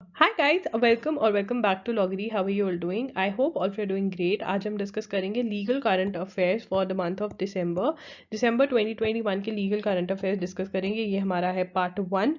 Hi guys, welcome back to Loggery. How are you all doing? I hope all of you are doing great. आज हम discuss करेंगे legal current affairs for the month of December 2021 के legal current affairs discuss करेंगे। ये हमारा है part 1,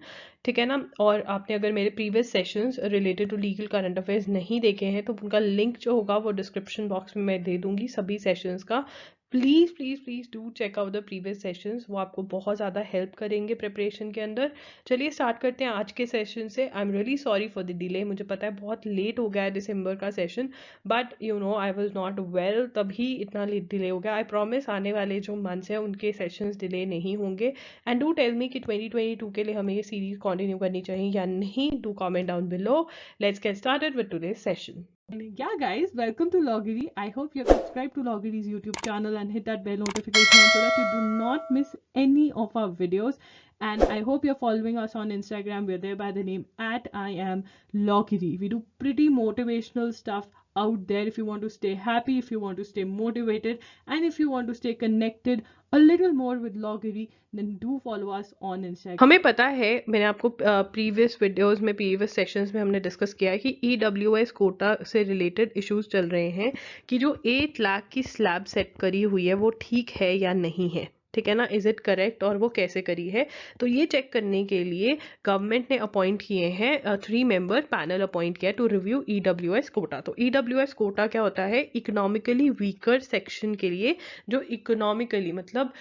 ठीक है ना। और आपने अगर मेरे previous sessions related to legal current affairs नहीं देखे हैं तो उनका लिंक जो होगा वो डिस्क्रिप्शन बॉक्स में मैं दे दूंगी सभी सेशंस का। Please please please do check out the previous sessions, वो आपको बहुत ज़्यादा हेल्प करेंगे प्रिपरेशन के अंदर। चलिए स्टार्ट करते हैं आज के सेशन से। I am really sorry for the delay, मुझे पता है बहुत लेट हो गया है दिसंबर का session, but you know I was not well, तभी इतना लेट डिले हो गया। आई प्रॉमिस आने वाले जो मंथ्स हैं उनके सेशंस डिले नहीं होंगे। एंड डू टेल मी कि 2022 के लिए हमें ये सीरीज कंटिन्यू करनी चाहिए या नहीं। Do comment down below. Let's get started with today's session. Yeah guys, welcome to Loggery. I hope you're subscribed to Loggery's YouTube channel and hit that bell notification so that you do not miss any of our videos. And I hope you're following us on Instagram. We're there by the name @IamLoggery. We do pretty motivational stuff out there if you want to stay happy, if you want to stay motivated, and if you want to stay connected a little more with Loggery, then do follow us on Instagram. हमें पता है, मैंने आपको previous videos में previous sessions में हमने discuss किया है कि EWS कोटा से रिलेटेड इश्यूज चल रहे हैं कि जो 8 लाख की स्लैब सेट करी हुई है वो ठीक है या नहीं है, ठीक है ना। इज इट करेक्ट, और वो कैसे करी है, तो ये चेक करने के लिए गवर्नमेंट ने अपॉइंट किए हैं 3 मेंबर पैनल अपॉइंट किया टू रिव्यू EWS कोटा। तो EWS कोटा क्या होता है, इकोनॉमिकली वीकर सेक्शन के लिए, जो इकोनॉमिकली मतलब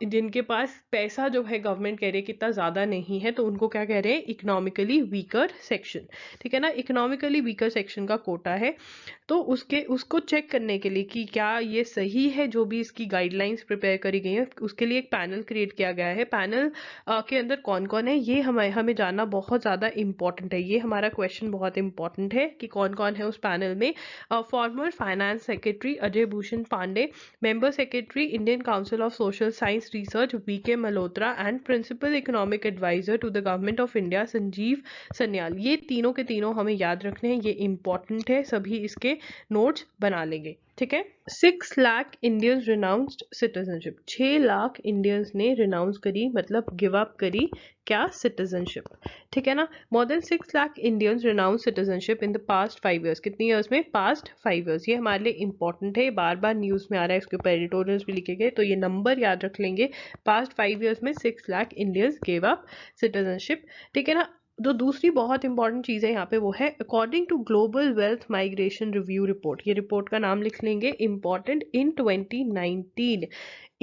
जिनके पास पैसा जो है गवर्नमेंट कह रही है कितना ज़्यादा नहीं है, तो उनको क्या कह रहे हैं, इकोनॉमिकली वीकर सेक्शन, ठीक है ना। इकोनॉमिकली वीकर सेक्शन का कोटा है, तो उसको चेक करने के लिए कि क्या ये सही है जो भी इसकी गाइडलाइंस प्रिपेयर करी गई है, उसके लिए एक पैनल क्रिएट किया गया है। पैनल के अंदर कौन कौन है ये हमें जानना बहुत ज़्यादा इंपॉर्टेंट है। ये हमारा क्वेश्चन बहुत इंपॉर्टेंट है कि कौन कौन है उस पैनल में। Former finance secretary Ajay Bhushan Pandey, member secretary Indian council of social science research VK Malhotra, and principal economic adviser to the government of India Sanjeev Sanyal. ये तीनों के तीनों हमें याद रखने हैं, ये इंपॉर्टेंट है, सभी इसके नोट्स बना लेंगे, ठीक है। 6 lakh Indians renounced citizenship, 6 lakh Indians ने रिनाउंस करी, मतलब गिव अप करी क्या, सिटीजनशिप, ठीक है ना। More than 6 lakh Indians renounce citizenship in the past 5 years, कितनी ईयर्स में, पास्ट 5 ईयर्स। ये हमारे लिए इंपॉर्टेंट है, बार बार न्यूज में आ रहा है, इसके ऊपर एडिटोरियल्स भी लिखे गए, तो ये नंबर याद रख लेंगे। पास्ट 5 ईयर्स में 6 lakh Indians give up citizenship, ठीक है ना। जो दूसरी बहुत इंपॉर्टेंट चीज़ है यहाँ पे वो है according to global wealth migration review report. ये रिपोर्ट का नाम लिख लेंगे, important. In 2019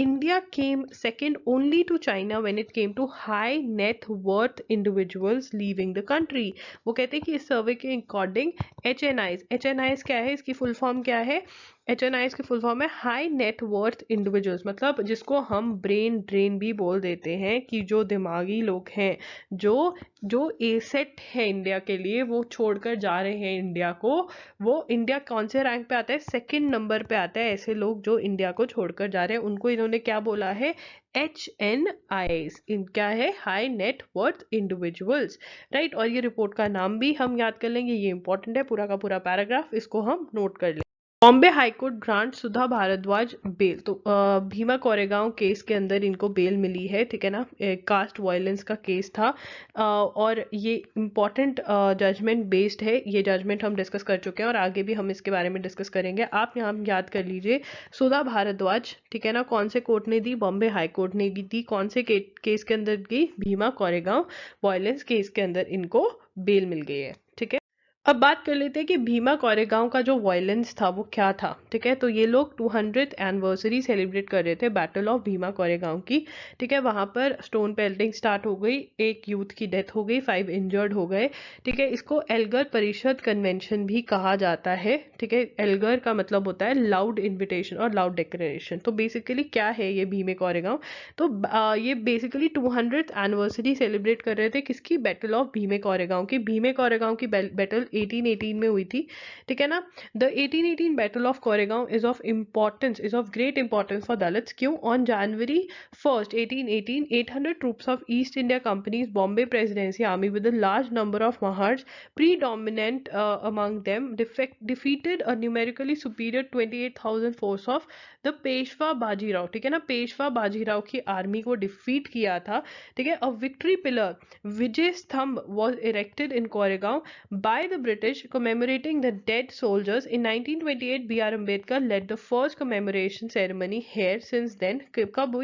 India came second only to China when it came to high net worth individuals leaving the country. वो कहते हैं कि इस सर्वे के अकॉर्डिंग HNIs क्या है, इसकी फुल फॉर्म क्या है, HNIs की फुल फॉर्म है हाई नेट वर्थ इंडिविजुअल्स, मतलब जिसको हम ब्रेन ड्रेन भी बोल देते हैं, कि जो दिमागी लोग हैं, जो जो एसेट है इंडिया के लिए, वो छोड़कर जा रहे हैं इंडिया को। वो इंडिया कौन से रैंक पे आता है, सेकंड नंबर पे आता है। ऐसे लोग जो इंडिया को छोड़कर जा रहे हैं उनको इन्होंने क्या बोला है, HNIs, क्या है, high net worth individuals, right. और ये रिपोर्ट का नाम भी हम याद कर लेंगे, ये इंपॉर्टेंट है, पूरा का पूरा पैराग्राफ इसको हम नोट कर लेंगे। Bombay high court grant Sudha Bharadwaj bell, तो भीमा कोरेगांव केस के अंदर इनको बेल मिली है, ठीक है ना। कास्ट वायलेंस का केस था, और ये इम्पॉर्टेंट जजमेंट बेस्ड है। ये जजमेंट हम डिस्कस कर चुके हैं और आगे भी हम इसके बारे में डिस्कस करेंगे। आप यहाँ याद कर लीजिए, सुधा भारद्वाज, ठीक है ना, कौन से कोर्ट ने दी, बॉम्बे हाई कोर्ट ने दी। कौन से केस के अंदर दी, भीमा कोरेगांव वायलेंस केस के अंदर इनको बेल मिल गई है, ठीक है। अब बात कर लेते हैं कि भीमा कोरेगांव का जो वायलेंस था वो क्या था, ठीक है। तो ये लोग 200th एनिवर्सरी सेलिब्रेट कर रहे थे बैटल ऑफ भीमा कोरेगांव की, ठीक है। वहां पर स्टोन पेल्टिंग स्टार्ट हो गई, एक यूथ की डेथ हो गई, 5 इंजर्ड हो गए, ठीक है। इसको एल्गर परिषद कन्वेंशन भी कहा जाता है, ठीक है। एल्गर का मतलब होता है लाउड इन्विटेशन और लाउड डिक्लेरेशन। तो बेसिकली क्या है ये भीमे कोरेगांव, तो ये बेसिकली 200th एनिवर्सरी सेलिब्रेट कर रहे थे, किसकी, बैटल ऑफ भीमे कोरेगांव की। भीमे कोरेगांव की बैटल 1818 में हुई थी, ठीक है ना। The 1818 battle of Koregaon is of great importance for Dalits. क्यों? On January 1st 1818 800 troops of East India Company's Bombay Presidency Army with a large number of Mahars, predominant among them, defeated a numerically superior 28,000 force of the Peshwa Bajirao, ठीक है ना। पेशवा बाजीराव की army को defeat किया था, ठीक है। अ विक्ट्री पिलर, विजय स्तंभ, was erected in Koregaon by the British commemorating the dead soldiers. In 1928 B.R. Ambedkar led the first commemoration ceremony here. Since then, कब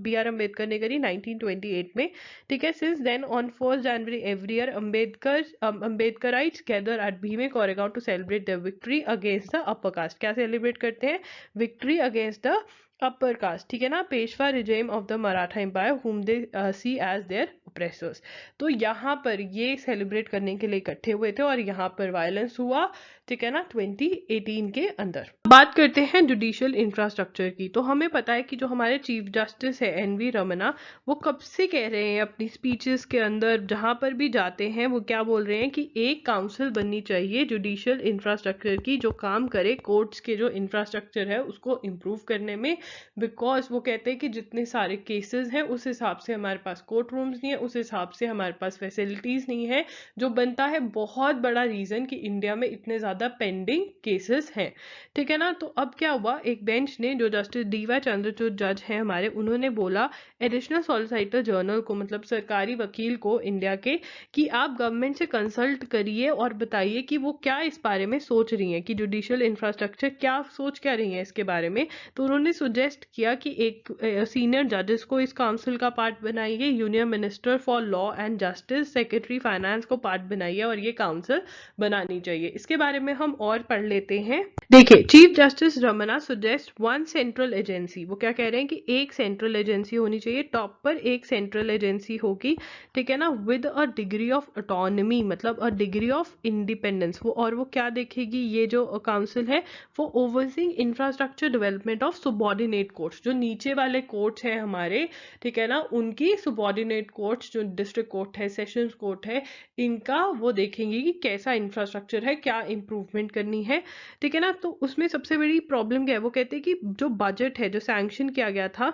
B.R. अम्बेडकर ने करी? 1928 में, ठीक है। Since then, on 1st January every year, Ambedkarites gather at Bhime Koregaon to celebrate their victory against the upper caste. क्या celebrate करते हैं? Victory against the upper caste, ठीक है ना। Peshwa regime of the Maratha empire whom they see as their oppressors. तो यहाँ पर ये सेलिब्रेट करने के लिए इकट्ठे हुए थे और यहाँ पर वायलेंस हुआ, ठीक है ना, 2018 के अंदर। बात करते हैं जुडिशियल इंफ्रास्ट्रक्चर की। तो हमें पता है कि जो हमारे चीफ जस्टिस है NV रमन्ना, वो कब से कह रहे हैं अपनी स्पीचेस के अंदर, जहां पर भी जाते हैं वो क्या बोल रहे हैं कि एक काउंसिल बननी चाहिए जुडिशियल इंफ्रास्ट्रक्चर की, जो काम करे कोर्ट्स के जो इंफ्रास्ट्रक्चर है उसको इम्प्रूव करने में। बिकॉज वो कहते हैं कि जितने सारे केसेस हैं उस हिसाब से हमारे पास कोर्ट रूम्स नहीं है, उस हिसाब से हमारे पास फैसिलिटीज नहीं है, जो बनता है बहुत बड़ा रीजन कि इंडिया में इतने ज्यादा पेंडिंग केसेस हैं, ठीक है ना। तो अब क्या हुआ, एक बेंच ने, जो जस्टिस DY चंद्रचूड़ जज हैं हमारे, उन्होंने बोला एडिशनल सॉलिसिटर जनरल को, मतलब सरकारी वकील को इंडिया के, कि आप गवर्नमेंट से कंसल्ट करिए और बताइए कि वो क्या इस बारे में सोच रही हैं, कि जुडिशियल इंफ्रास्ट्रक्चर क्या रही हैं इसके बारे में। तो उन्होंने सुजेस्ट किया कि एक सीनियर जजेस को इस काउंसिल का पार्ट बनाइए, union minister for law and justice, secretary finance को पार्ट बनाइए और ये काउंसिल बनानी चाहिए। इसके बारे में हम और पढ़ लेते हैं। देखिए, chief justice Ramana suggest one central agency. वो क्या कह रहे हैं कि एक सेंट्रल एजेंसी होनी चाहिए, टॉप पर एक सेंट्रल एजेंसी होगी, ठीक है ना, with a degree of autonomy, मतलब अ डिग्री ऑफ इंडिपेंडेंस। वो क्या देखेगी, ये जो काउंसिल है वो overseeing infrastructure development of subordinate courts, जो नीचे वाले कोर्ट्स हैं हमारे, ठीक है ना, उनकी सुबॉर्डिनेट कोर्ट्स, जो डिस्ट्रिक्ट कोर्ट है, सेशंस कोर्ट है, इनका वो देखेंगे कि कैसा इंफ्रास्ट्रक्चर है, क्या इंप्रूवमेंट करनी है, ठीक है ना। तो उसमें सबसे बड़ी प्रॉब्लम क्या है, वो कहते हैं कि जो बजट है जो सैंक्शन किया गया था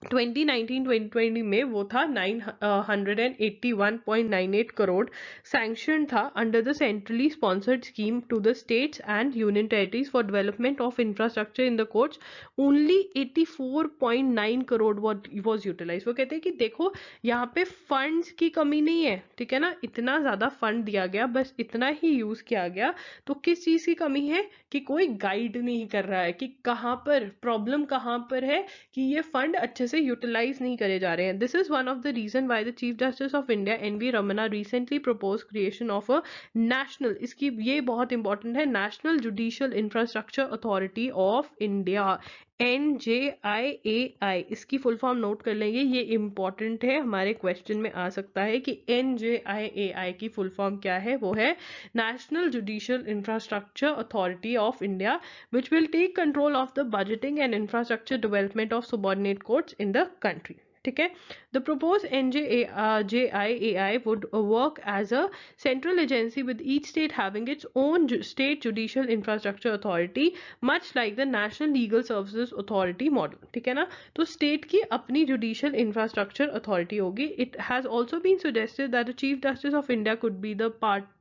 2019-2020 में, वो था 981.98 करोड़ सैंक्शन था under the centrally sponsored scheme to the states and union territories for development of infrastructure in the courts. Only 84.9 crore was utilise. वो कहते हैं कि देखो यहाँ पे फंड्स की कमी नहीं है, ठीक है ना, इतना ज्यादा फंड दिया गया, बस इतना ही यूज किया गया। तो किस चीज की कमी है, कि कोई गाइड नहीं कर रहा है कि कहाँ पर प्रॉब्लम, कहाँ पर है कि ये फंड अच्छे से यूटिलाइज नहीं करे जा रहे हैं। This is one of the reason why the chief justice of India NV Ramana recently propose creation of a national, इसकी ये बहुत इंपॉर्टेंट है, national judicial infrastructure authority of India, NJIAI। इसकी फुल फॉर्म नोट कर लेंगे, ये इंपॉर्टेंट है, हमारे क्वेश्चन में आ सकता है कि NJIAI की फुल फॉर्म क्या है। वो है national judicial infrastructure authority of India, which will take control of the budgeting and infrastructure development of subordinate courts in the country, ठीक है। The proposed NJIAI would work as a central agency with each state having its own state judicial infrastructure authority, much like the National Legal Services Authority model, ठीक है ना। तो state की अपनी judicial infrastructure authority होगी। It has also been suggested that the Chief Justice of India could be the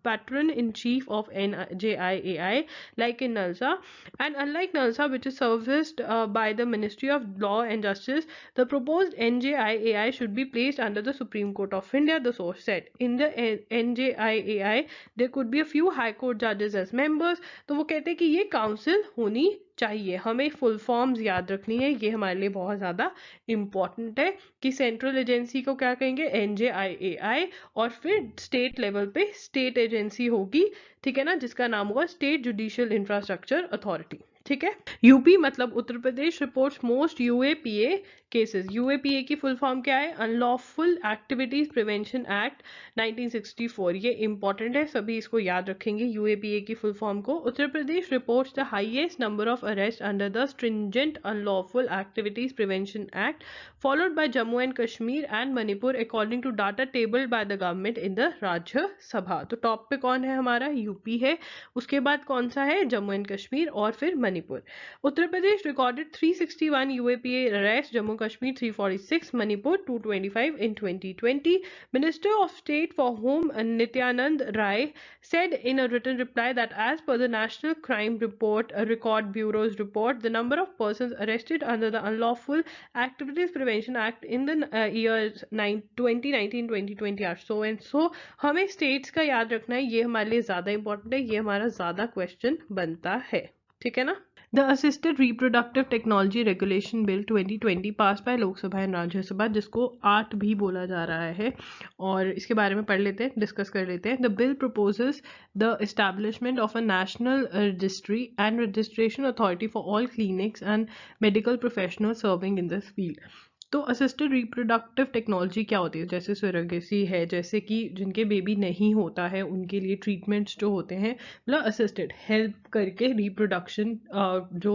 patron in chief of NJIAI, like in NALSA, and unlike NALSA, which is serviced by the Ministry of Law and Justice, the proposed NJIAI should be placed under the Supreme Court of India, the source said. In the NJIAI, there could be a few High Court judges as members. तो वो कहते हैं कि ये council होनी चाहिए। हमें full forms याद रखनी है, ये हमारे लिए बहुत ज़्यादा इम्पॉर्टेंट है कि सेंट्रल एजेंसी को क्या कहेंगे, NJIAI, और फिर स्टेट लेवल पे स्टेट एजेंसी होगी, ठीक है ना, जिसका नाम होगा स्टेट जुडिशियल इंफ्रास्ट्रक्चर अथॉरिटी, ठीक है। यूपी मतलब Uttar Pradesh reports most UAPA cases. UAPA की फुल फॉर्म क्या है? Unlawful activities prevention act 1964। ये इंपॉर्टेंट है, सभी इसको याद रखेंगे यूएपीए की फुल फॉर्म को। Uttar Pradesh reports the highest number of arrest under the stringent unlawful activities prevention act followed by Jammu and Kashmir and Manipur according to data tabled by the government in the Rajya Sabha. तो top पे कौन है हमारा? यूपी है, उसके बाद कौन सा है? जम्मू एंड कश्मीर और फिर Manipur. Uttar Pradesh recorded 361 UAPA arrest, Jammu Kashmir 346, Manipur 225 in 2020. Minister of State for Home Nityanand Rai said in a written reply that as per the National Crime Record Bureau's report, the number of persons arrested under the Unlawful Activities Prevention Act in the years 2019-2020 are so and so. हमें states का याद रखना है, ये हमारे लिए ज़्यादा important है, ये हमारा ज़्यादा क्वेश्चन बनता है, ठीक है ना। The Assisted Reproductive Technology Regulation Bill 2020 pass by Lok Sabha and Rajya Sabha, जिसको 8 भी बोला जा रहा है, और इसके बारे में पढ़ लेते हैं, डिस्कस कर लेते हैं। The bill proposes the establishment of a national registry and registration authority for all clinics and medical professionals serving in this field. तो असिस्टेड रिप्रोडक्टिव टेक्नोलॉजी क्या होती है? जैसे सुरगेसी है, जैसे कि जिनके बेबी नहीं होता है उनके लिए ट्रीटमेंट्स जो होते हैं, मतलब असिस्टेड हेल्प करके रिप्रोडक्शन, जो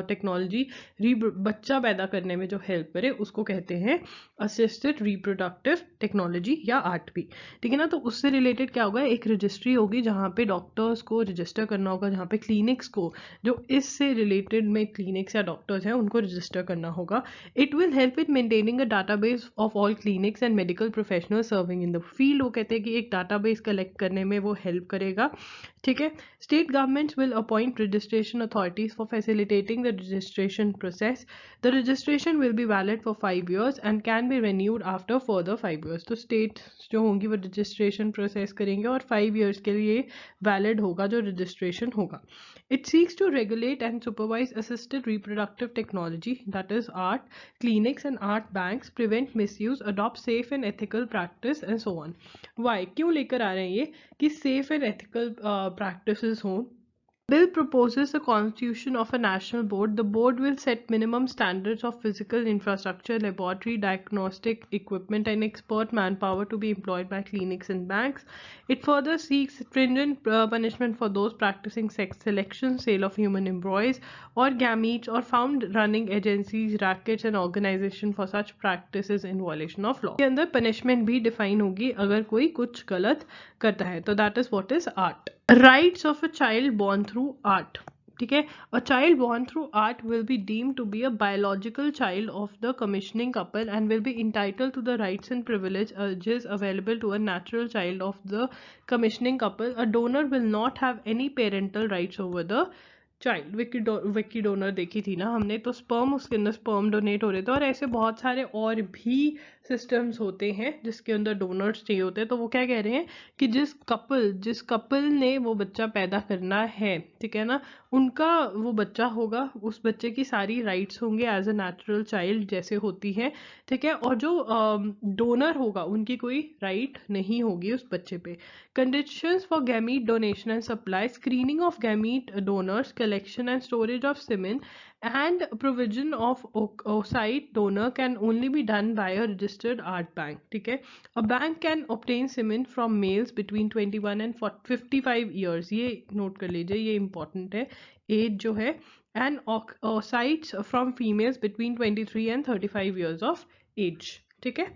टेक्नोलॉजी बच्चा पैदा करने में जो हेल्प करे उसको कहते हैं असिस्टेड रिप्रोडक्टिव टेक्नोलॉजी या आरटीपी, ठीक है ना। तो उससे रिलेटेड क्या होगा? एक रजिस्ट्री होगी जहाँ पे डॉक्टर्स को रजिस्टर करना होगा, जहाँ पे क्लिनिक्स को, जो इससे रिलेटेड में क्लिनिक्स या डॉक्टर्स हैं उनको रजिस्टर करना होगा। It will help with maintaining a database of all clinics and medical professionals serving in the field. वो कहते हैं कि एक डाटाबेस कलेक्ट करने में वो हेल्प करेगा, ठीक है। State governments will appoint registration authorities for facilitating the registration process. The registration will be valid for 5 years and can be renewed after further 5 years। तो स्टेट जो होंगी वो रजिस्ट्रेशन प्रोसेस करेंगे और 5 years के लिए वैलिड होगा जो रजिस्ट्रेशन होगा। It seeks to regulate and supervise assisted reproductive technology, that is ART, clinics and ART banks, prevent misuse, adopt safe and ethical practice and so on. Why? क्यों लेकर आ रहे हैं ये कि safe and ethical practices हों? Bill proposes the constitution of a national board. The board will set minimum standards of physical infrastructure, laboratory, diagnostic equipment, and expert manpower to be employed by clinics and banks. It further seeks stringent punishment for those practicing sex selection, sale of human embryos or gametes, or found running agencies, rackets, and organization for such practices in violation of law. के अंदर punishment भी define होगी अगर कोई कुछ गलत करता है। तो that is what is art. Rights of a child born through art, ठीक है। A child born through art will be deemed to be a biological child of the commissioning couple and will be entitled to the rights and privileges available to a natural child of the commissioning couple. A donor will not have any parental rights over the child. Vicky donor देखी थी ना हमने, तो sperm, उसके अंदर sperm donate हो रहे थे, और ऐसे बहुत सारे और भी सिस्टम्स होते हैं जिसके अंदर डोनर्स चाहिए होते हैं। तो वो क्या कह रहे हैं कि जिस कपल ने वो बच्चा पैदा करना है, ठीक है ना, उनका वो बच्चा होगा, उस बच्चे की सारी राइट्स होंगे एज अ नेचुरल चाइल्ड जैसे होती है, ठीक है। और जो डोनर होगा उनकी कोई राइट नहीं होगी उस बच्चे पे। Conditions for gamete donation and supply, screening of gamete donors, collection and storage of semen, and provision of oocyte donor can only be done by a registered art bank, ठीक है। A bank can obtain semen from males between 21 and 55 years, ये note कर लीजिए, ये important है as जो है, and oocytes from females between 23 and 35 years of age, ठीक है।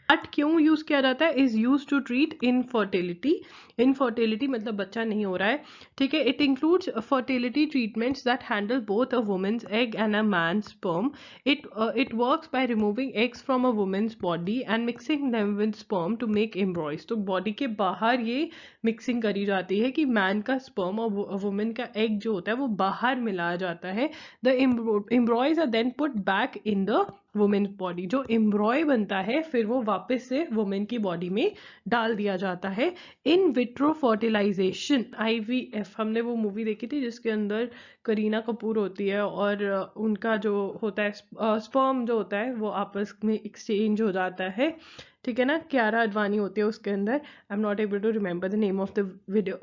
आर्ट क्यों यूज किया जाता है? Is use to treat infertility. Infertility मतलब बच्चा नहीं हो रहा है, ठीक है। It includes fertility treatments that handle both a women's egg and a man sperm. It works by removing eggs from a women's body and mixing them with sperm to make embryos. तो body के बाहर ये mixing करी जाती है कि man का sperm और वुमेन का एग जो होता है वो बाहर मिलाया जाता है। The embryos are then put back in the women's body. जो एम्ब्रॉय बनता है फिर वो वापस से वुमेन की बॉडी में डाल दिया जाता है। इन विट्रो फर्टिलाइजेशन, IVF, हमने वो मूवी देखी थी जिसके अंदर करीना कपूर होती है और उनका जो होता है स्पर्म जो होता है वो आपस में एक्सचेंज हो जाता है, ठीक है ना, कियारा अडवाणी होती है उसके अंदर. I am not able to remember the name of the video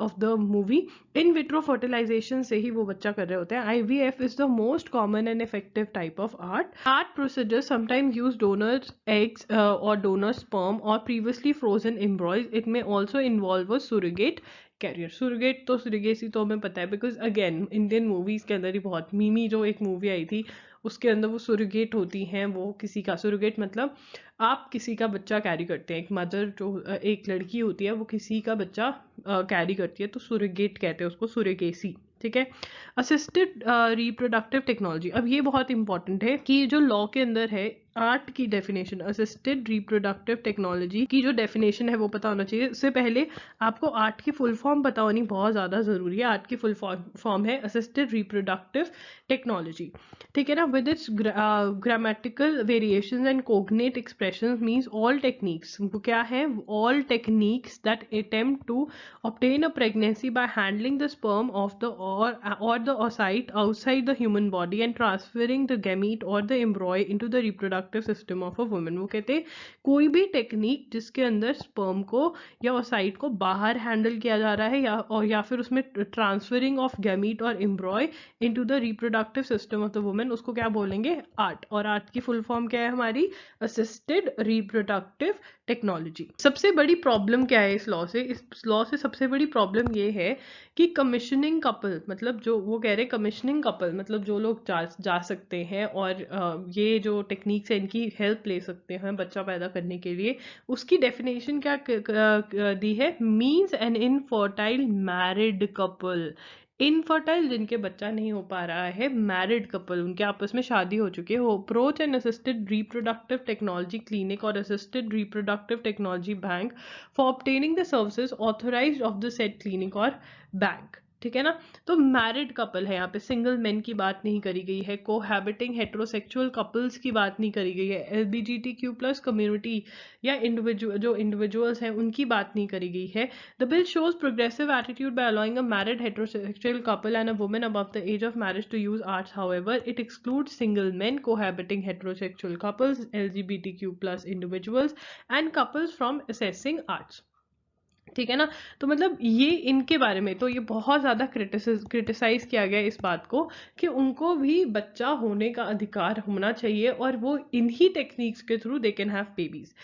of the movie. In vitro fertilization से ही वो बच्चा कर रहे होते हैं. IVF is the most common and effective type of art procedure sometimes use donors eggs और donor sperm और previously frozen embryos. It may also involve surrogate carrier. Surrogate तो सुरोगेसी तो हमें पता है, बिकॉज अगेन इंडियन मूवीज के अंदर ही बहुत, मिमी जो एक मूवी आई थी उसके अंदर वो सुरोगेट होती हैं, वो किसी का सुरोगेट मतलब आप किसी का बच्चा कैरी करते हैं. एक मदर जो एक लड़की होती है वो किसी का बच्चा कैरी करती है, तो सुरोगेट कहते हैं उसको, सुरोगेसी. ठीक है. Assisted reproductive technology. अब ये बहुत इंपॉर्टेंट है कि जो लॉ के अंदर है आर्ट की डेफिनेशन, असिस्टेड रिप्रोडक्टिव टेक्नोलॉजी की जो डेफिनेशन है वो पता होना चाहिए. उससे पहले आपको आर्ट की फुल फॉर्म पता होनी बहुत ज़्यादा ज़रूरी है. आर्ट की फुल फॉर्म है असिस्टेड रिप्रोडक्टिव टेक्नोलॉजी. ठीक है ना. With its grammatical variations and cognate expressions means all techniques. वो क्या है? All techniques that attempt to obtain a pregnancy by handling the sperm of the or the oocyte outside the human body and transferring the gamete or the embryo into the reproductive system of a woman. वो कहते हैं कोई भी technique जिसके अंदर sperm को या oocyte को बाहर हैंडल किया जा रहा है या फिर उसमें ट्रांसफरिंग ऑफ गैमीट और एम्ब्रॉय into the reproductive system of the woman, उसको क्या बोलेंगे? आर्ट. और आर्ट की फुल फॉर्म क्या है हमारी? Assisted reproductive technology. सबसे बड़ी प्रॉब्लम क्या है इस लॉ से? इस लॉ से सबसे बड़ी प्रॉब्लम ये है कि कमीशनिंग कपल, मतलब जो वो कह रहे हैं कमीशनिंग कपल मतलब जो लोग जा सकते हैं और ये जो टेक्निक्स है इनकी हेल्प ले सकते हैं बच्चा पैदा करने के लिए, उसकी डेफिनेशन क्या दी है? Means an infertile married couple. Infertile जिनके बच्चा नहीं हो पा रहा है, मैरिड कपल उनके आपस में शादी हो चुकी है, वो approach and assisted reproductive technology clinic और assisted reproductive technology bank for obtaining the services authorized of the set clinic और बैंक. ठीक है ना. तो मैरिड कपल है यहाँ पे, सिंगल मैन की बात नहीं करी गई है, कोहैबिटिंग हेट्रोसेक्सुअल कपल्स की बात नहीं करी गई है, LGBTQ+ कम्युनिटी या इंडिविजुअल्स हैं उनकी बात नहीं करी गई है. The bill shows progressive attitude by allowing a married heterosexual couple and a woman above the age of marriage to use arts. However, it excludes single men, cohabiting heterosexual couples, LGBTQ+ individuals, and couples from accessing arts. ठीक है ना. तो मतलब ये इनके बारे में तो ये बहुत ज़्यादा क्रिटिसाइज किया गया इस बात को कि उनको भी बच्चा होने का अधिकार होना चाहिए और वो इन्हीं टेक्निक्स के through they can have babies.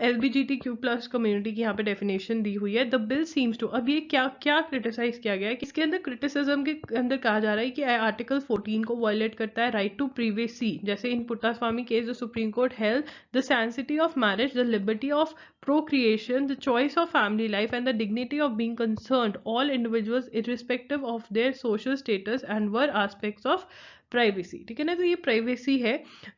LGBTQ+ community की यहाँ पे डेफिनेशन दी हुई है. द बिल सीम्स टू, अब ये क्या क्या क्रिटिसाइज किया गया है कि इसके अंदर क्रिटिसिज्म के अंदर कहा जा रहा है कि आर्टिकल 14 को वायलेट करता है, राइट टू प्रिवेसी. जैसे in Puttaswamy case the Supreme Court held the sanctity of marriage, the liberty of procreation, the choice of family life, and the dignity of being concerned all individuals irrespective of their social status and were aspects of privacy. ठीक है ना. तो ये privacy है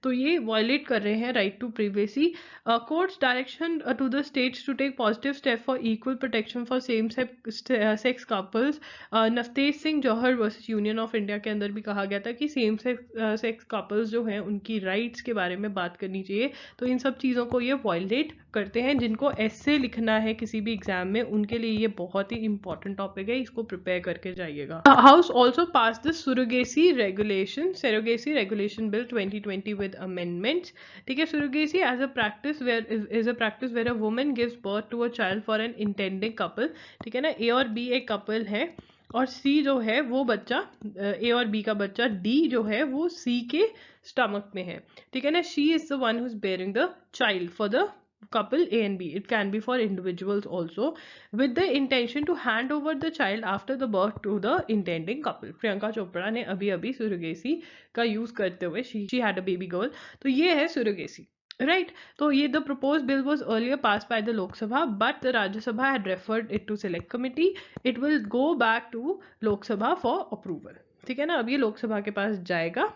तो ये violet कर रहे हैं right to privacy. Courts direction to the states to take positive step for equal protection for same sex couples. Navtej Singh Johar versus Union of India के अंदर भी कहा गया था कि सेम सेक्स कपल्स जो हैं उनकी राइट्स के बारे में बात करनी चाहिए. तो इन सब चीज़ों को ये वायलेट करते हैं. जिनको ऐसे लिखना है किसी भी एग्जाम में उनके लिए ये बहुत ही इंपॉर्टेंट टॉपिक है, इसको प्रिपेयर करके जाइएगा. House also pass the surrogacy regulation, surrogacy regulation bill 2020 with amendments. ठीक है. surrogacy as a practice where a woman gives birth to a child for an intending couple. ठीक है ना. A और B एक couple है और C जो है वो बच्चा A और B का बच्चा D जो है वो C के स्टमक में है. ठीक है ना. She is the one who is bearing the child for the couple A and B. It can be for individuals also with the intention to hand over the child after the birth to the intending couple. Priyanka Chopra ने अभी surrogacy का use करते हुए she had a baby girl. तो ये है surrogacy. Right. So the proposed bill was earlier passed by the Lok Sabha, but the Rajya Sabha had referred it to select committee. It will go back to Lok Sabha for approval. ठीक है ना. अब ये लोक सभा के पास जाएगा.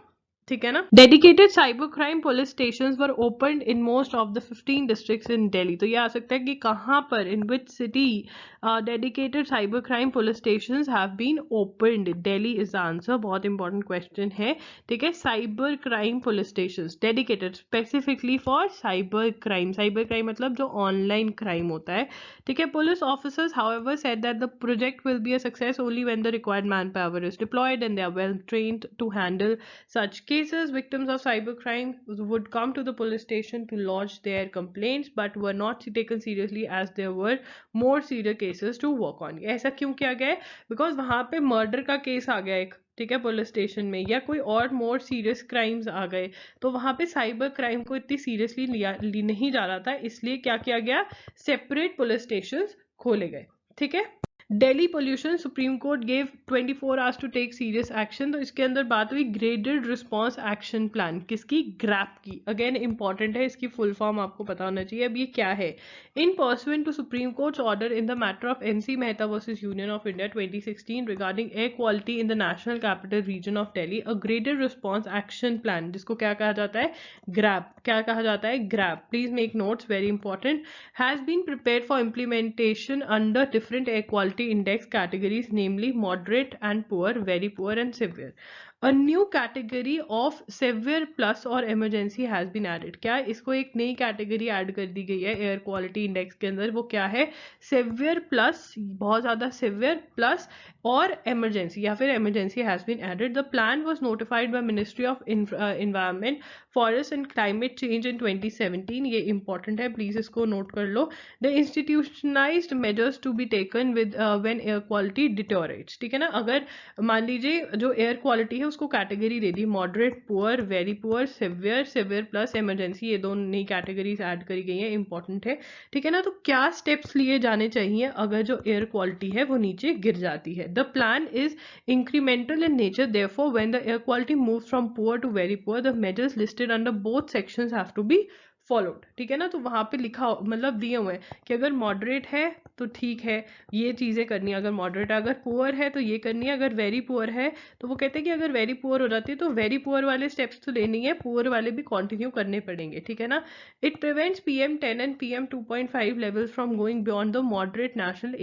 ठीक है ना. Dedicated cyber crime police station were open in most of the 15 districts in Delhi. तो ये आ सकता है कि कहाँ पर, in which city dedicated cyber crime police station have been opened. Delhi is the answer. बहुत इंपॉर्टेंट क्वेश्चन है. ठीक है. Cyber crime police station dedicated specifically for cyber crime. Cyber crime मतलब जो ऑनलाइन क्राइम होता है. ठीक है. Police officers however said that the project will be a success only when the required man power is deployed and they are well trained to handle such case. cases, victims of cybercrime would come to the police station to lodge their complaints, but were not taken seriously as there were more serious cases to work on. ऐसा क्यों किया गया है? Because वहां पे murder का case आ गया एक, ठीक है, पुलिस स्टेशन में, या कोई और मोर सीरियस क्राइम्स आ गए, तो वहां पे साइबर क्राइम को इतनी सीरियसली नहीं जा रहा था, इसलिए क्या किया गया, सेपरेट पुलिस स्टेशन खोले गए, ठीक है। Delhi pollution, Supreme Court gave 24 hours to take serious action, तो इसके अंदर बात हुई ग्रेडेड रिस्पॉन्स एक्शन प्लान, किसकी, ग्रैप की। अगेन इंपॉर्टेंट है, इसकी फुल फॉर्म आपको पता होना चाहिए। अब ये क्या है, in pursuant to Supreme Court's order in the matter of NC Mehta versus Union of India 2016 regarding air quality in the national capital region of Delhi, a graded response action plan, जिसको क्या कहा जाता है, ग्रैप। क्या कहा जाता है, GRAP. Please make notes, very important. Has been prepared for implementation under different air quality index categories, namely moderate and poor, very poor and severe. A new category of severe plus और emergency has been added. क्या, इसको एक नई category add कर दी गई है air quality index के अंदर, वो क्या है, सेवियर प्लस, बहुत ज्यादा सेवियर प्लस, और emergency या फिर emergency has been added. The plan was notified by Ministry of Environment, Forest and Climate Change in 2017. ये important है, प्लीज इसको नोट कर लो. The institutionalized measures to be taken with when air quality deteriorates, ठीक है ना। अगर मान लीजिए जो एयर क्वालिटी है उसको कैटेगरी दे दी, moderate, poor, very poor, severe, severe plus, emergency, ये दो नई कैटेगरीज ऐड करी गई है, इंपॉर्टेंट है, ठीक है ना। तो क्या स्टेप्स लिए जाने चाहिए अगर जो एयर क्वालिटी है वो नीचे गिर जाती है। The plan is incremental in nature, therefore when the air quality move from poor to very poor, the measures listed under both sections have to be followed, ठीक है ना। तो वहां पे लिखा मतलब दिए हुए हैं कि अगर मॉडरेट है तो ठीक है, ये चीजें करनी है, अगर मॉडरेट है, अगर पुअर है तो ये करनी है, अगर वेरी पुअर है तो वो कहते हैं कि अगर वेरी पुअर हो जाती है तो वेरी पुअर वाले स्टेप्स तो लेनी है, पुअर वाले भी कंटिन्यू करने पड़ेंगे, ठीक है ना। It prevents PM10 and PM2.5 levels from going beyond the moderate national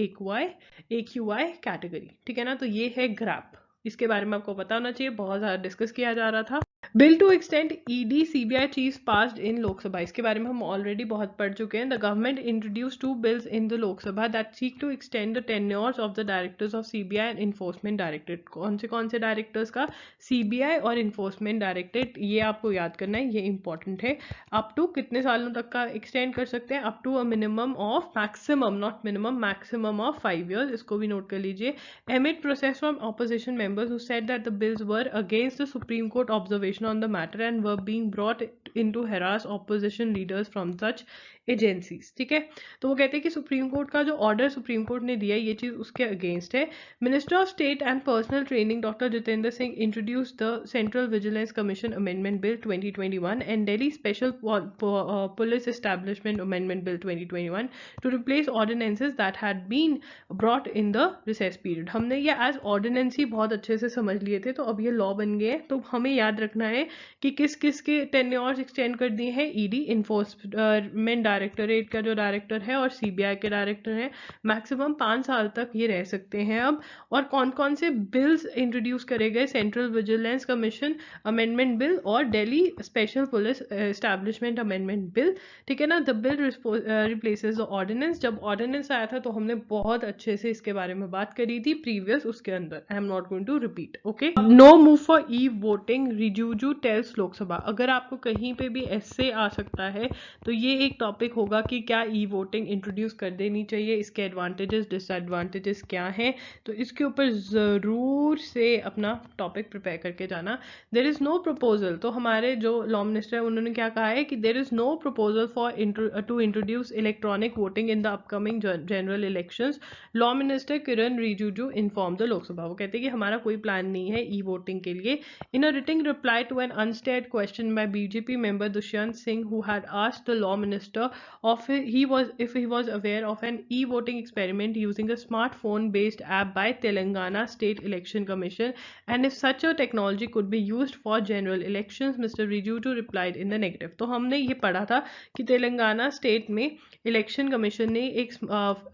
AQI category, ठीक है ना। तो ये है ग्रैप, इसके बारे में आपको पता होना चाहिए, बहुत ज्यादा डिस्कस किया जा रहा था। Bill to extend ED CBI chief passed in Lok Sabha, इसके बारे में हम ऑलरेडी बहुत पढ़ चुके हैं। The government introduce 2 bills in the Lok Sabha that seek to extend the tenures of the directors of CBI and enforcement directorate. कौन से डायरेक्टर्स का, CBI और इन्फोर्समेंट डायरेक्टरेट, ये आपको याद करना है, ये इंपॉर्टेंट है। अप टू कितने सालों तक का एक्सटेंड कर सकते हैं, up to a minimum of, maximum not minimum, maximum of 5 years, इसको भी नोट कर लीजिए। Amid protest from opposition members who said that the bills were against the Supreme Court observation on the matter and were being brought into harass opposition leaders from such agencies, ठीक है। तो वो कहते हैं कि supreme court का जो order supreme court ने दिया, ये चीज उसके अगेंस्ट है। Minister of state and personnel training doctor Jitendra Singh introduce the central vigilance commission amendment bill 2021 and Delhi special police establishment amendment bill 2021 to replace ordinances that had been brought in the recess period. हमने ये as ordinance ही बहुत अच्छे से समझ लिए थे, तो अब ये लॉ बन गए, तो हमें याद रखना है कि किस किस के टेन्योर्स एक्सटेंड कर दिए हैं, ED इन्फोर्समेंट डायरेक्टरेट का जो डायरेक्टर है और CBI के डायरेक्टर हैं, मैक्सिमम 5 साल तक ये रह सकते हैं अब। और कौन कौन से बिल्स इंट्रोड्यूस करे गए, central vigilance commission amendment bill और Delhi special police establishment amendment bill, ठीक है ना। The bill replaces the ordinance. जब ऑर्डिनेंस आया था तो हमने बहुत अच्छे से इसके बारे में बात करी थी प्रीवियस उसके अंदर, I am not going to repeat, okay. No move for e voting, Rijiju tells Lok Sabha. अगर आपको कहीं पे भी ऐसे आ सकता है तो ये एक टॉपिक होगा कि क्या ई वोटिंग इंट्रोड्यूस कर देनी चाहिए, इसके एडवांटेजेस डिसएडवांटेजेस क्या हैं, तो इसके ऊपर जरूर से अपना टॉपिक प्रिपेयर करके जाना। देयर इज नो प्रपोजल, तो हमारे जो लॉ मिनिस्टर है उन्होंने क्या कहा है कि there is no proposal for to introduce electronic voting in the upcoming general elections. Law minister Kiran Rijiju inform the Lok Sabha. वो कहते हैं कि हमारा कोई प्लान नहीं है ई वोटिंग के लिए। In a written reply to an unstarred question by BJP member Dushyant Singh who had asked the law minister if he was aware of an e-voting experiment using a smartphone based app by Telangana State Election Commission and if such a technology could be used for general elections, Mr. Rijuju replied in the negative। तो हमने ये पढ़ा था कि Telangana state में election commission ने एक